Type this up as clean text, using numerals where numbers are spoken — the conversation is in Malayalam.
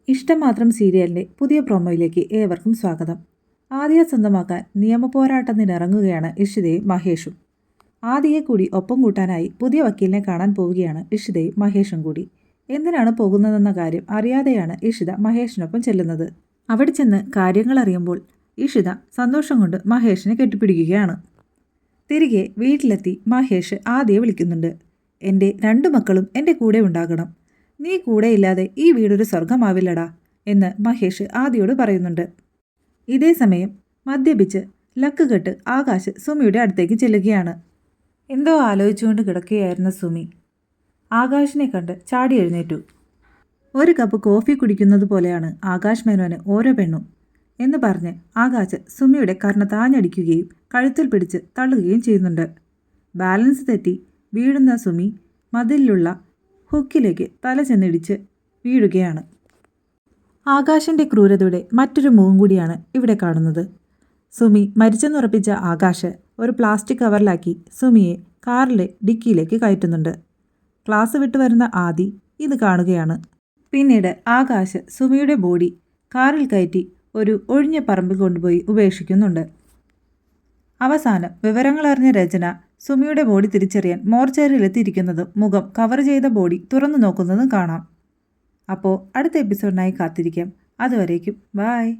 ഇഷ്ടം മാത്രം സീരിയലിൻ്റെ പുതിയ പ്രൊമോയിലേക്ക് ഏവർക്കും സ്വാഗതം. ആദിയെ സ്വന്തമാക്കാൻ നിയമപോരാട്ടത്തിനിറങ്ങുകയാണ് ഇഷിതയും മഹേഷും. ആദിയെ കൂടി ഒപ്പം കൂട്ടാനായി പുതിയ വക്കീലിനെ കാണാൻ പോവുകയാണ് ഇഷിതയും മഹേഷും കൂടി. എന്തിനാണ് പോകുന്നതെന്ന കാര്യം അറിയാതെയാണ് ഇഷിത മഹേഷിനൊപ്പം ചെല്ലുന്നത്. അവിടെ ചെന്ന് കാര്യങ്ങൾ അറിയുമ്പോൾ ഇഷിത സന്തോഷം കൊണ്ട് മഹേഷിനെ കെട്ടിപ്പിടിക്കുകയാണ്. തിരികെ വീട്ടിലെത്തി മഹേഷ് ആദിയെ വിളിക്കുന്നുണ്ട്. എൻ്റെ 2 മക്കളും എൻ്റെ കൂടെ ഉണ്ടാകണം. നീ കൂടെയില്ലാതെ ഈ വീടൊരു സ്വർഗമാവില്ലടാ എന്ന് മഹേഷ് ആദിയോട് പറയുന്നുണ്ട്. ഇതേ സമയം മദ്യപിച്ച് ലക്ക് കെട്ട് ആകാശ് സുമിയുടെ അടുത്തേക്ക് ചെല്ലുകയാണ്. എന്തോ ആലോചിച്ചുകൊണ്ട് കിടക്കുകയായിരുന്ന സുമി ആകാശിനെ കണ്ട് ചാടി എഴുന്നേറ്റു. ഒരു കപ്പ് കോഫി കുടിക്കുന്നത് പോലെയാണ് ആകാശ് മേനോന് ഓരോ പെണ്ണും എന്ന് പറഞ്ഞ് ആകാശ് സുമിയുടെ കർണ താഞ്ഞടിക്കുകയും കഴുത്തിൽ പിടിച്ച് തള്ളുകയും ചെയ്യുന്നുണ്ട്. ബാലൻസ് തെറ്റി വീഴുന്ന സുമി മതിലിലുള്ള ഹുക്കിലേക്ക് തല ചെന്നിടിച്ച് വീഴുകയാണ്. ആകാശിൻ്റെ ക്രൂരതയുടെ മറ്റൊരു മുഖം കൂടിയാണ് ഇവിടെ കാണുന്നത്. സുമി മരിച്ചെന്നുറപ്പിച്ച ആകാശ് ഒരു പ്ലാസ്റ്റിക് കവറിലാക്കി സുമിയെ കാറിലെ ഡിക്കിയിലേക്ക് കയറ്റുന്നുണ്ട്. ക്ലാസ് വിട്ടു വരുന്ന ആദി ഇത് കാണുകയാണ്. പിന്നീട് ആകാശ് സുമിയുടെ ബോഡി കാറിൽ കയറ്റി ഒരു ഒഴിഞ്ഞ പറമ്പിൽ കൊണ്ടുപോയി ഉപേക്ഷിക്കുന്നുണ്ട്. അവസാനം വിവരങ്ങളറിഞ്ഞ രചന സുമിയുടെ ബോഡി തിരിച്ചറിയാൻ മോർച്ചറിയിലെത്തിയിരിക്കുന്നതും മുഖം കവർ ചെയ്ത ബോഡി തുറന്നു നോക്കുന്നതും കാണാം. അപ്പോൾ അടുത്ത എപ്പിസോഡിനായി കാത്തിരിക്കാം. അതുവരേക്കും ബായ്.